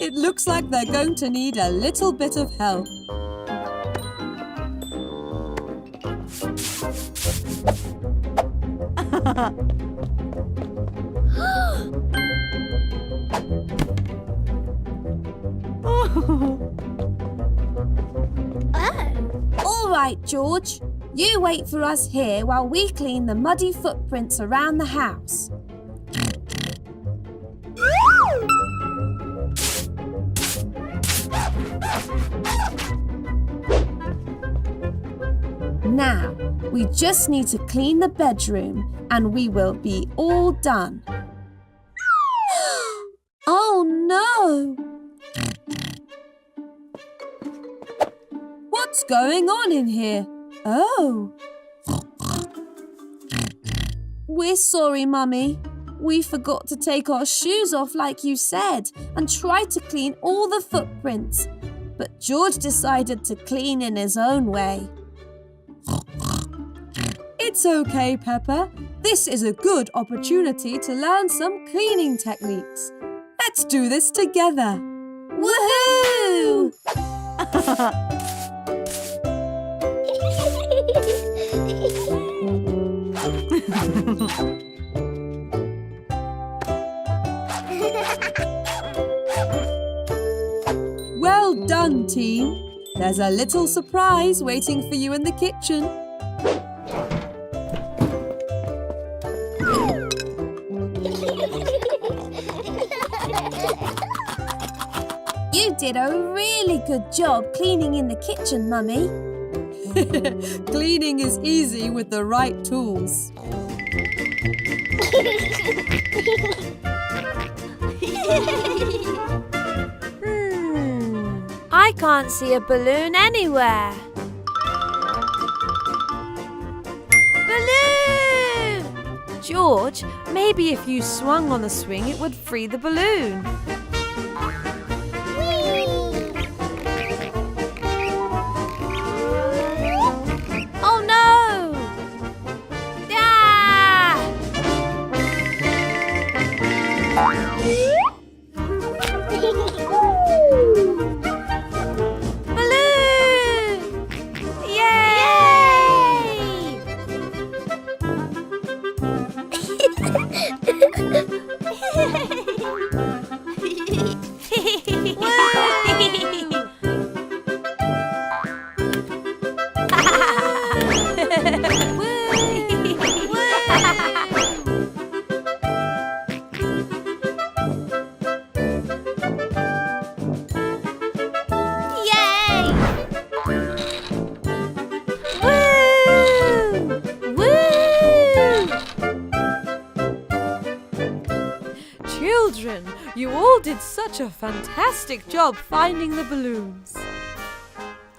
It looks like they're going to need a little bit of help. All right, George. You wait for us here while we clean the muddy footprints around the house. Now, we just need to clean the bedroom and we will be all done. Oh no! What's going on in here? Oh! We're sorry, Mummy. We forgot to take our shoes off like you said and tried to clean all the footprints. But George decided to clean in his own way. It's okay, Peppa. This is a good opportunity to learn some cleaning techniques. Let's do this together. Woohoo! Well done, team. There's a little surprise waiting for you in the kitchen. You did a really good job cleaning in the kitchen, Mummy. Cleaning is easy with the right tools. I can't see a balloon anywhere. Balloon! George, maybe if you swung on the swing it would free the balloon. Oh no! Ah! Balloon! Yay! Children, you all did such a fantastic job finding the balloons.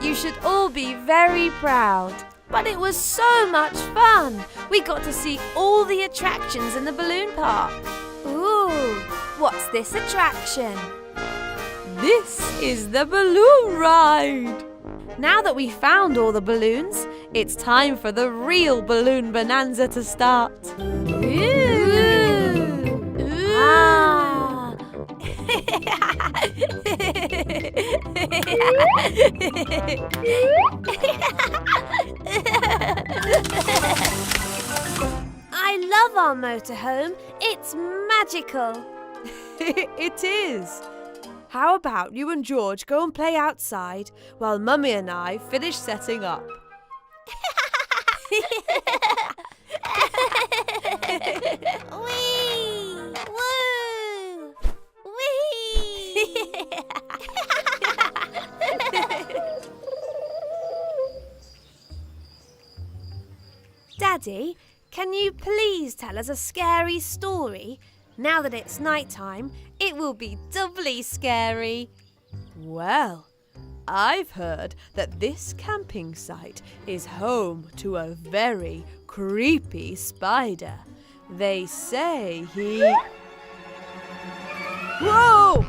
You should all be very proud. But it was so much fun. We got to see all the attractions in the balloon park. Ooh, what's this attraction? This is the balloon ride. Now that we found all the balloons, it's time for the real balloon bonanza to start. Ah. I love our motorhome. It's magical. It is. How about you and George go and play outside while Mummy and I finish setting up? Whee! Woo! Whee! Daddy, can you please tell us a scary story? Now that it's night time, it will be doubly scary. Well, I've heard that this camping site is home to a very creepy spider. They say he... Whoa!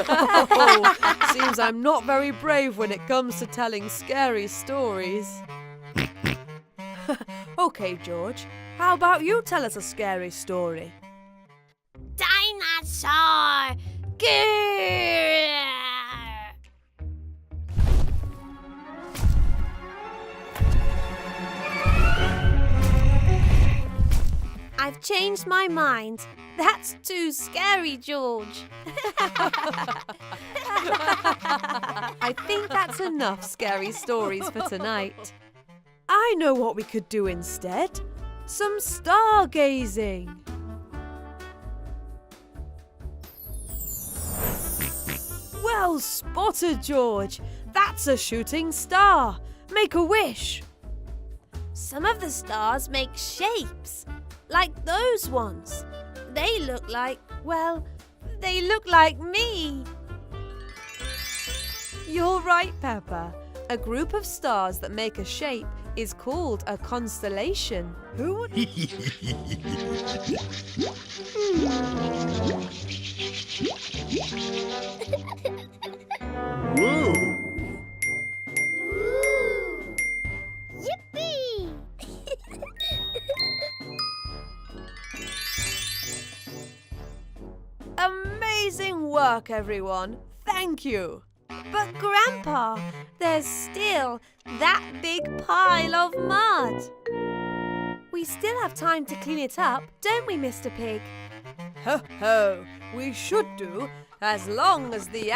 Oh, seems I'm not very brave when it comes to telling scary stories. Okay, George, how about you tell us a scary story? Dinosaurs! Stargazing. I've changed my mind. That's too scary, George. I think that's enough scary stories for tonight. I know what we could do instead. Some stargazing. Well spotted, George. That's a shooting star. Make a wish. Some of the stars make shapes, like those ones. They look like, well, they look like me. You're right, Peppa. A group of stars that make a shape is called a constellation. Who would... Whoa! Yippee! Amazing work, everyone. Thank you. But Grandpa, there's still that big pile of mud. We still have time to clean it up, don't we, Mr. Pig? Ho ho, we should do, as long as the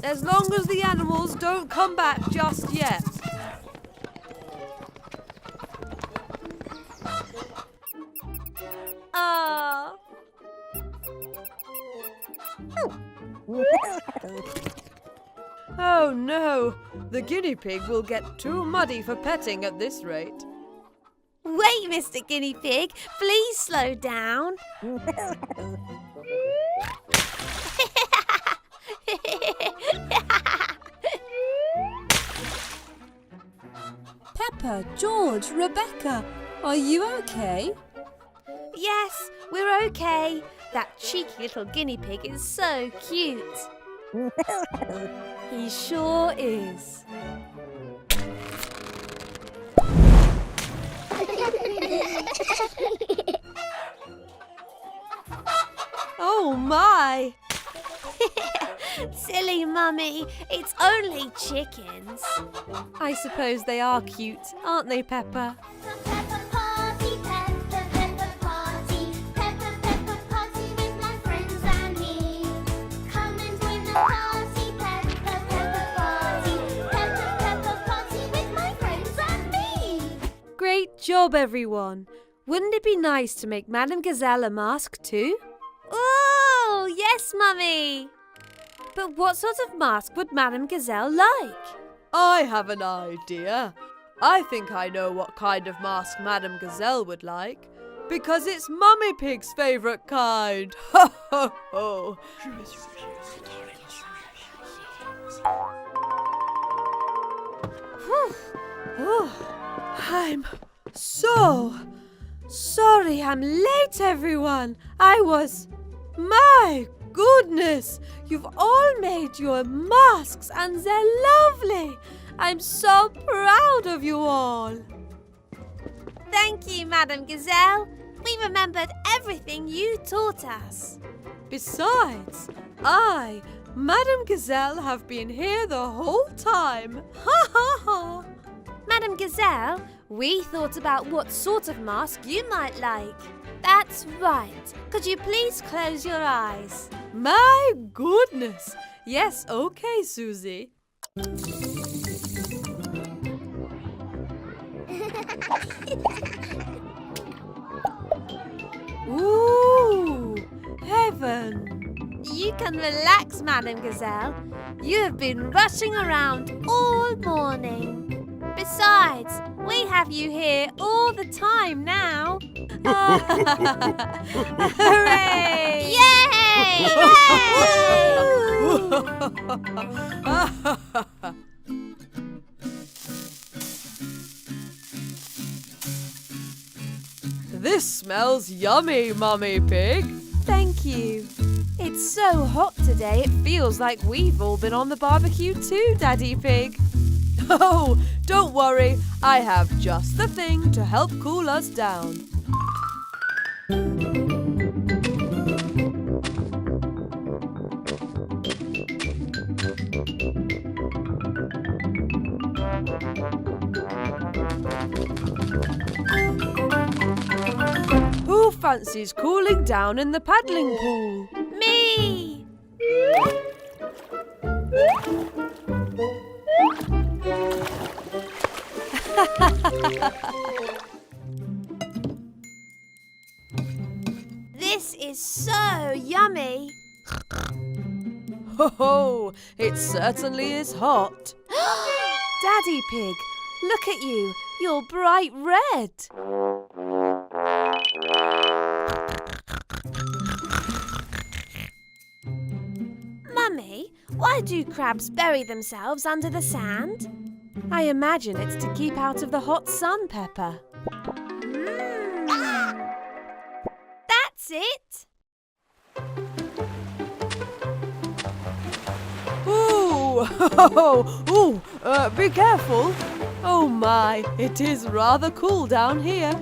as long as the animals don't come back just yet. Ah. Oh no, the guinea pig will get too muddy for petting at this rate. Wait, Mr. Guinea Pig, please slow down. Peppa, George, Rebecca, are you okay? Yes, we're okay. That cheeky little guinea pig is so cute. He sure is. Oh my! Silly Mummy, it's only chickens. I suppose they are cute, aren't they, Peppa? Peppa party, Peppa, Peppa party, Peppa, Peppa party with my friends and me. Come and join the party, Peppa, Peppa party, Peppa, Peppa party with my friends and me. Great job, everyone. Wouldn't it be nice to make Madame Gazelle a mask too? Oh, yes, Mummy. But what sort of mask would Madame Gazelle like? I have an idea. I think I know what kind of mask Madame Gazelle would like, because it's Mummy Pig's favourite kind. Ho ho ho! Oh, I'm so sorry I'm late, everyone. My goodness, you've all made your masks and they're lovely. I'm so proud of you all. Thank you, Madame Gazelle. We remembered everything you taught us. Besides, I, Madame Gazelle, have been here the whole time. Ha ha ha. Madame Gazelle, we thought about what sort of mask you might like. That's right. Could you please close your eyes? My goodness. Yes, okay, Susie. Ooh, heaven. You can relax, Madame Gazelle. You have been rushing around all morning. Besides, we have you here all the time now. Hooray! Yay! This smells yummy, Mummy Pig. Thank you. It's so hot today, it feels like we've all been on the barbecue too, Daddy Pig. Oh, don't worry. I have just the thing to help cool us down. fancies cooling down in the paddling pool? Me! This is so yummy. Ho ho! It certainly is hot. Daddy Pig, look at you. You're bright red. Mummy, why do crabs bury themselves under the sand? I imagine it's to keep out of the hot sun, Peppa. That's it. Ooh! Ooh! Be careful! Oh my, it is rather cool down here.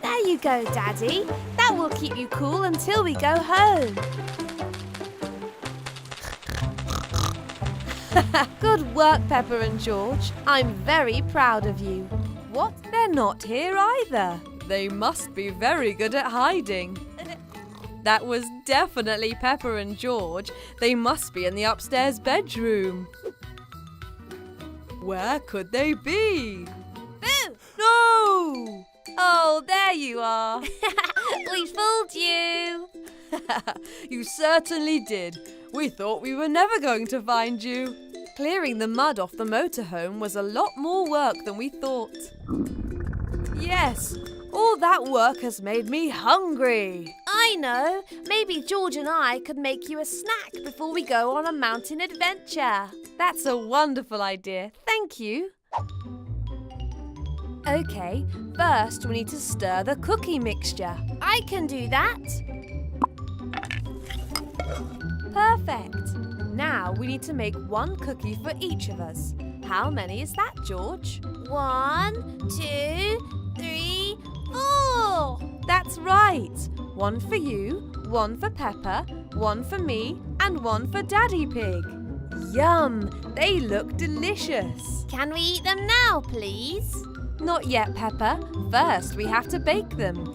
There you go, Daddy. That will keep you cool until we go home. Good work, Peppa and George. I'm very proud of you. What? They're not here either. They must be very good at hiding. That was definitely Peppa and George. They must be in the upstairs bedroom. Where could they be? Boo! No! Oh, there you are. We fooled you. You certainly did. We thought we were never going to find you. Clearing the mud off the motorhome was a lot more work than we thought. Yes, all that work has made me hungry. I know. Maybe George and I could make you a snack before we go on a mountain adventure. That's a wonderful idea. Thank you. Okay, first we need to stir the cookie mixture. I can do that. Perfect. Now we need to make one cookie for each of us. How many is that, George? 1, 2, 3, 4. That's right. One for you, one for Peppa, one for me, and one for Daddy Pig. Yum! They look delicious. Can we eat them now, please? Not yet, Peppa. First, we have to bake them.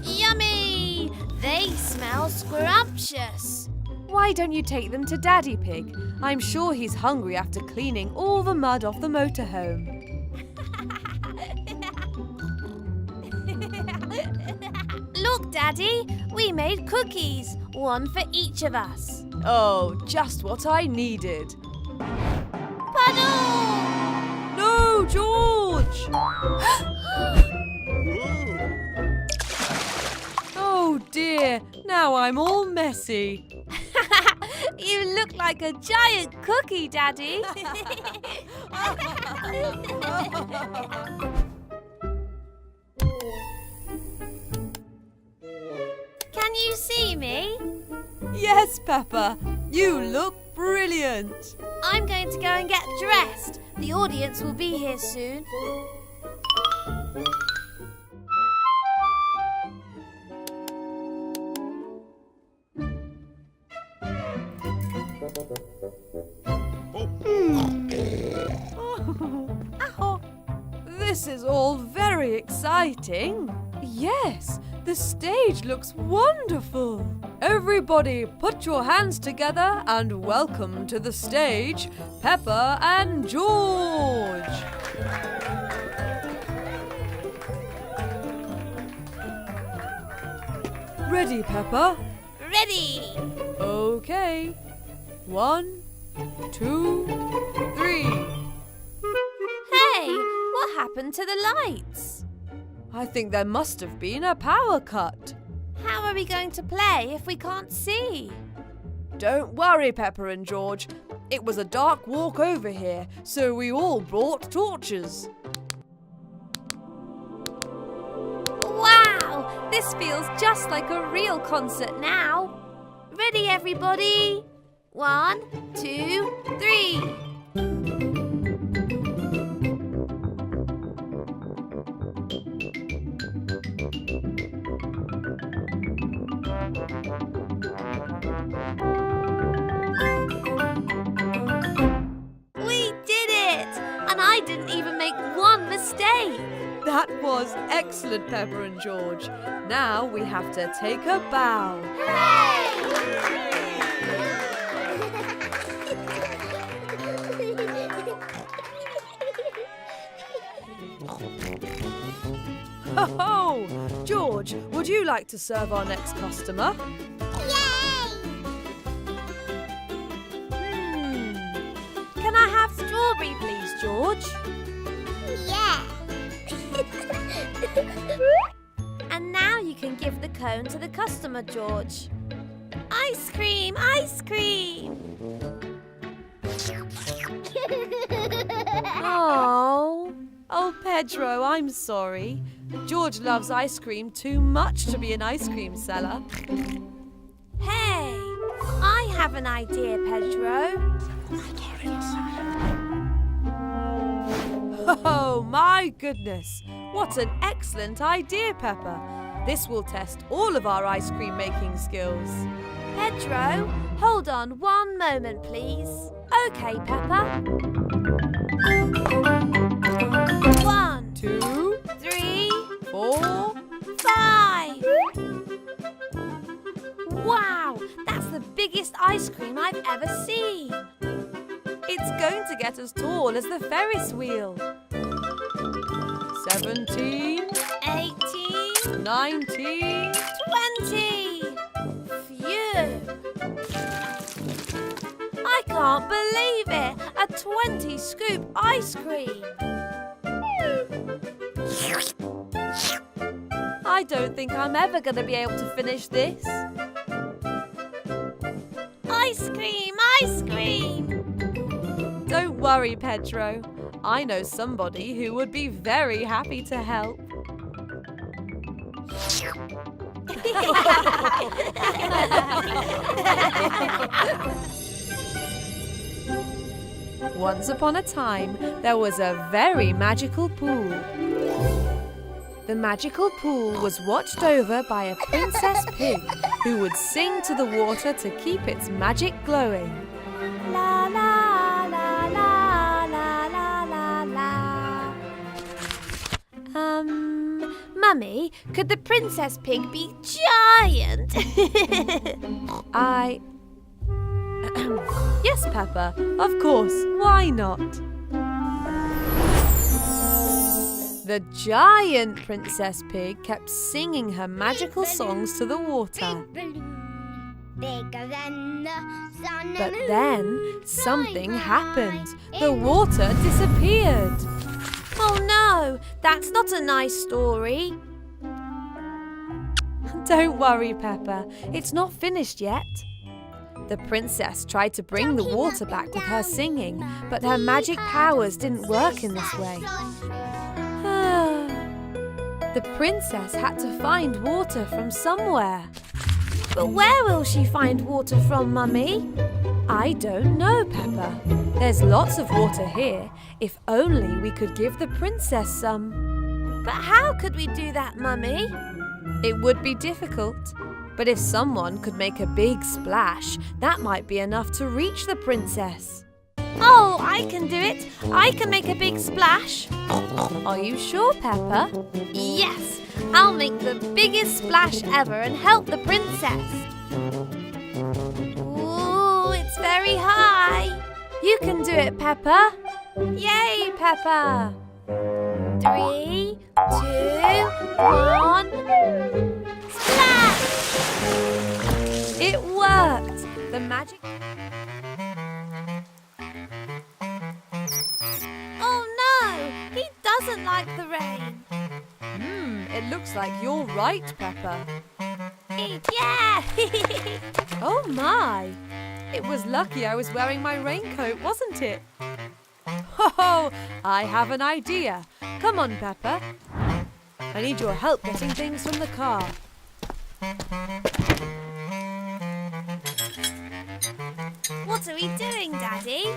Yummy! They smell scrumptious. Why don't you take them to Daddy Pig? I'm sure he's hungry after cleaning all the mud off the motorhome. Look, Daddy, we made cookies. One for each of us. Oh, just what I needed. Puddle! No, George! Oh dear, now I'm all messy. You look like a giant cookie, Daddy. Can you see me? Yes, Peppa, you look brilliant. I'm going to go and get dressed. The audience will be here soon. This is all very exciting. Yes, the stage looks wonderful. Everybody put your hands together and welcome to the stage, Peppa and George. Ready, Peppa? Ready! Okay. 1, 2, 3. Hey, what happened to the lights? I think there must have been a power cut. How are we going to play if we can't see? Don't worry, Peppa and George. It was a dark walk over here, so we all brought torches. Wow! This feels just like a real concert now. Ready, everybody? 1, 2, 3. We did it! And I didn't even make one mistake. That was excellent, Peppa and George. Now we have to take a bow. Ho-ho! George, would you like to serve our next customer? Can I have strawberry, please, George? Yeah. And now you can give the cone to the customer, George. Ice cream, ice cream! Oh, Pedro, I'm sorry. George loves ice cream too much to be an ice cream seller. Hey, I have an idea, Pedro. Oh, my goodness. What an excellent idea, Peppa. This will test all of our ice cream making skills. Pedro, hold on one moment, please. Okay, Peppa. 1, 2, 3, 4. 5. Wow, that's the biggest ice cream I've ever seen. It's going to get as tall as the Ferris wheel. 17, 18, 19. 20. Phew. I can't believe it. A 20-scoop ice cream. I don't think I'm ever going to be able to finish this. Ice cream, ice cream. Don't worry, Pedro. I know somebody who would be very happy to help. Once upon a time, there was a very magical pool. The magical pool was watched over by a princess pig who would sing to the water to keep its magic glowing. La la la la la la la la. Mummy, could the princess pig be giant? Yes, Peppa, of course, why not? The giant princess pig kept singing her magical songs to the water. Bigger than the sun. But then something happened. The water disappeared. Oh no, that's not a nice story. Don't worry, Peppa, it's not finished yet. The princess tried to bring the water back with her singing, but her magic powers didn't work in this way. The princess had to find water from somewhere. But where will she find water from, Mummy? I don't know, Peppa. There's lots of water here. If only we could give the princess some. But how could we do that, Mummy? It would be difficult. But if someone could make a big splash, that might be enough to reach the princess. Oh, I can do it. I can make a big splash. Are you sure, Peppa? Yes, I'll make the biggest splash ever and help the princess. Ooh, it's very high. You can do it, Peppa. Yay, Peppa. 3, 2, 1. Splash! It worked. The magic... Oh no, he doesn't like the rain. It looks like you're right, Peppa. Yeah! Oh my! It was lucky I was wearing my raincoat, wasn't it? Ho! I have an idea. Come on, Peppa. I need your help getting things from the car. What are we doing, Daddy?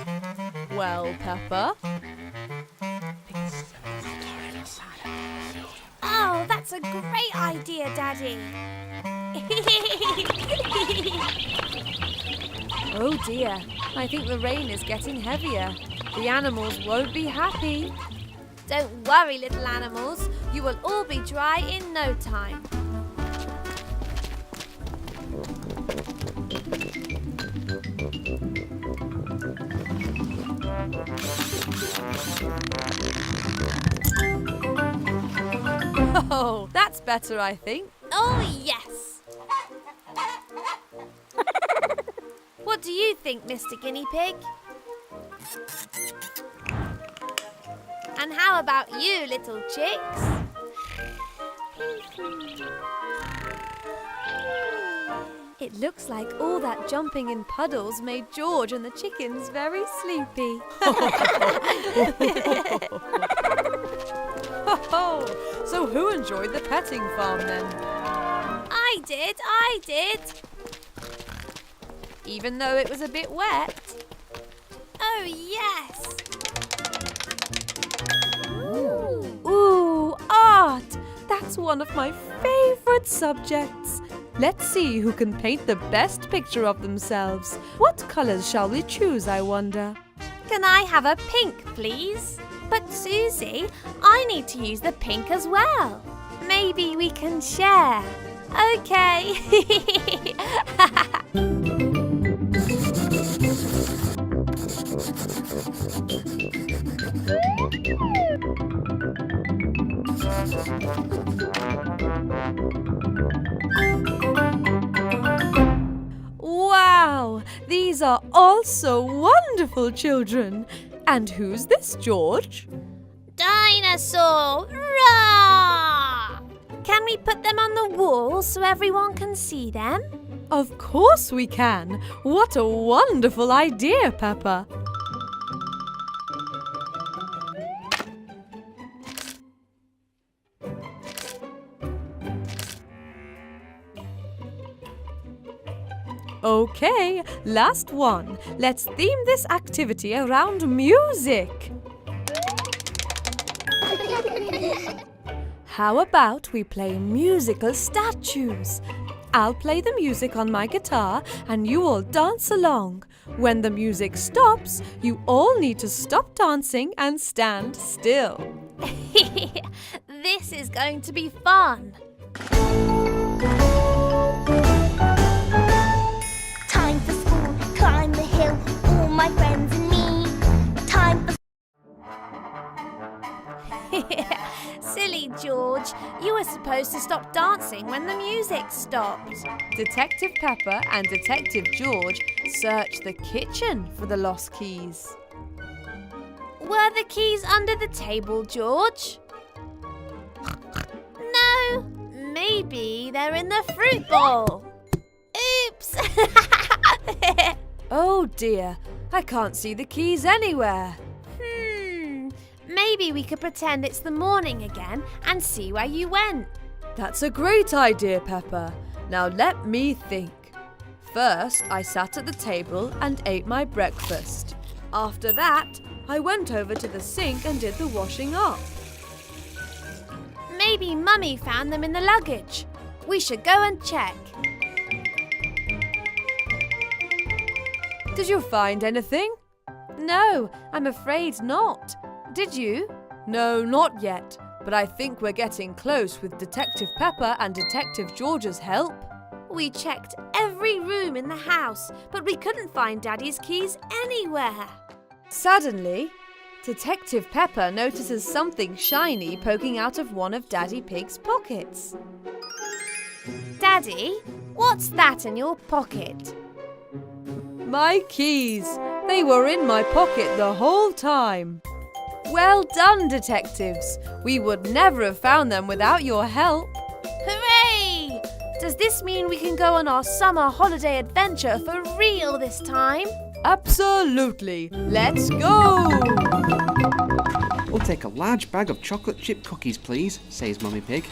Well, Peppa, Oh, that's a great idea, Daddy. oh dear, I think the rain is getting heavier. The animals won't be happy. Don't worry, little animals. You will all be dry in no time. Oh, that's better, I think. Oh, yes. What do you think, Mr. Guinea Pig? And how about you, little chicks? It looks like all that jumping in puddles made George and the chickens very sleepy. Oh, so who enjoyed the petting farm then? I did. Even though it was a bit wet? Oh, yes. Ooh, art! That's one of my favourite subjects. Let's see who can paint the best picture of themselves. What colours shall we choose, I wonder? Can I have a pink, please? But Susie, I need to use the pink as well. Maybe we can share. Okay. Wow! These are all so wonderful, children. And who's this, George? Dinosaur! Roar! Can we put them on the wall so everyone can see them? Of course we can. What a wonderful idea, Peppa. Okay, last one. Let's theme this activity around music. How about we play musical statues? I'll play the music on my guitar and you all dance along. When the music stops, you all need to stop dancing and stand still. This is going to be fun. Time for school, climb the hill, all my friends and me. Time for Silly George, you were supposed to stop dancing when the music stopped. Detective Peppa and Detective George search the kitchen for the lost keys. Were the keys under the table, George? No, maybe they're in the fruit bowl. Oops! Oh dear, I can't see the keys anywhere. Maybe we could pretend it's the morning again and see where you went. That's a great idea, Peppa. Now let me think. First, I sat at the table and ate my breakfast. After that, I went over to the sink and did the washing up. Maybe Mummy found them in the luggage. We should go and check. Did you find anything? No, I'm afraid not. Did you? No, not yet. But I think we're getting close with Detective Peppa and Detective George's help. We checked every room in the house, but we couldn't find Daddy's keys anywhere. Suddenly, Detective Peppa notices something shiny poking out of one of Daddy Pig's pockets. Daddy, what's that in your pocket? My keys! They were in my pocket the whole time. Well done, detectives. We would never have found them without your help. Hooray! Does this mean we can go on our summer holiday adventure for real this time? Absolutely. Let's go! We'll take a large bag of chocolate chip cookies, please, says Mummy Pig.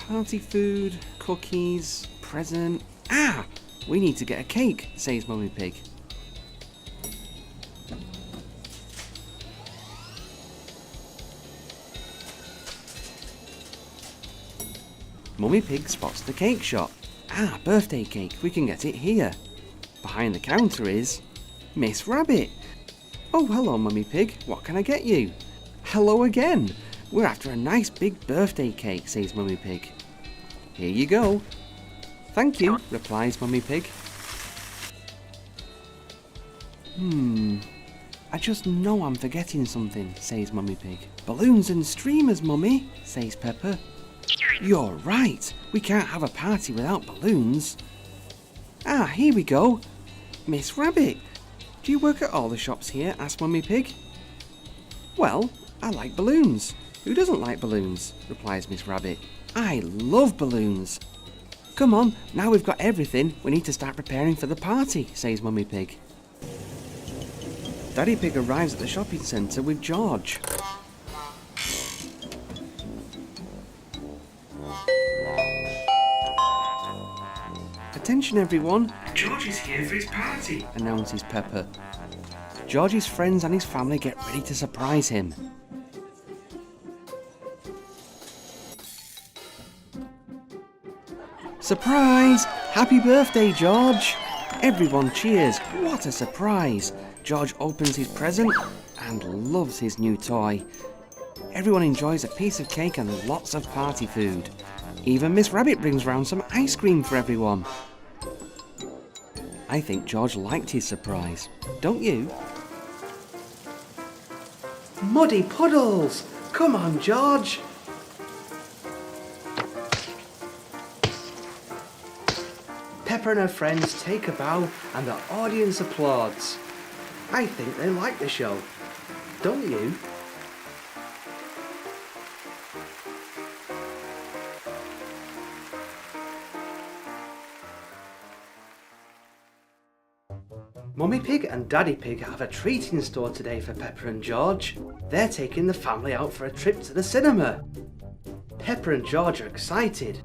Party food, cookies, present. Ah! We need to get a cake, says Mummy Pig. Mummy Pig spots the cake shop. Ah, birthday cake, we can get it here. Behind the counter is Miss Rabbit. Oh, hello, Mummy Pig. What can I get you? Hello again. We're after a nice big birthday cake, says Mummy Pig. Here you go. Thank you, replies Mummy Pig. I just know I'm forgetting something, says Mummy Pig. Balloons and streamers, Mummy, says Peppa. You're right. We can't have a party without balloons. Ah, here we go. Miss Rabbit. Do you work at all the shops here? Asked Mummy Pig. Well, I like balloons. Who doesn't like balloons? Replies Miss Rabbit. I love balloons. Come on, now we've got everything, we need to start preparing for the party, says Mummy Pig. Daddy Pig arrives at the shopping centre with George. Attention everyone, George is here for his party, announces Peppa. George's friends and his family get ready to surprise him. Surprise! Happy birthday, George! Everyone cheers. What a surprise! George opens his present and loves his new toy. Everyone enjoys a piece of cake and lots of party food. Even Miss Rabbit brings round some ice cream for everyone. I think George liked his surprise. Don't you? Muddy puddles! Come on, George! Peppa and her friends take a bow and the audience applauds. I think they like the show. Don't you? Mummy Pig and Daddy Pig have a treat in store today for Peppa and George. They're taking the family out for a trip to the cinema. Peppa and George are excited.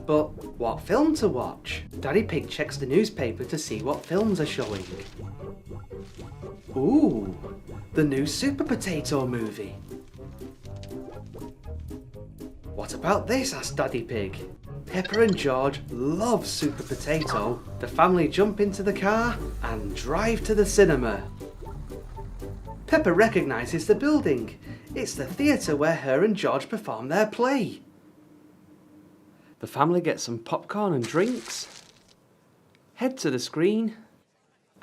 But what film to watch? Daddy Pig checks the newspaper to see what films are showing. Ooh, the new Super Potato movie. What about this? Asked Daddy Pig. Peppa and George love Super Potato. The family jump into the car and drive to the cinema. Peppa recognises the building. It's the theatre where her and George perform their play. The family get some popcorn and drinks, head to the screen,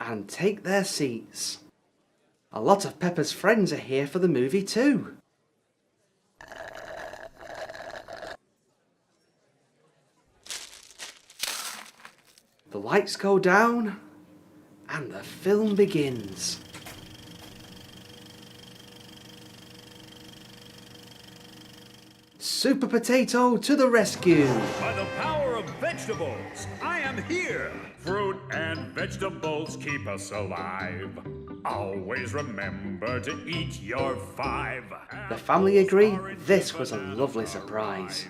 and take their seats. A lot of Peppa's friends are here for the movie too. The lights go down, and the film begins. Super Potato to the rescue! By the power of vegetables, I am here! Fruit and vegetables keep us alive. Always remember to eat your 5. The family agree this was a lovely surprise.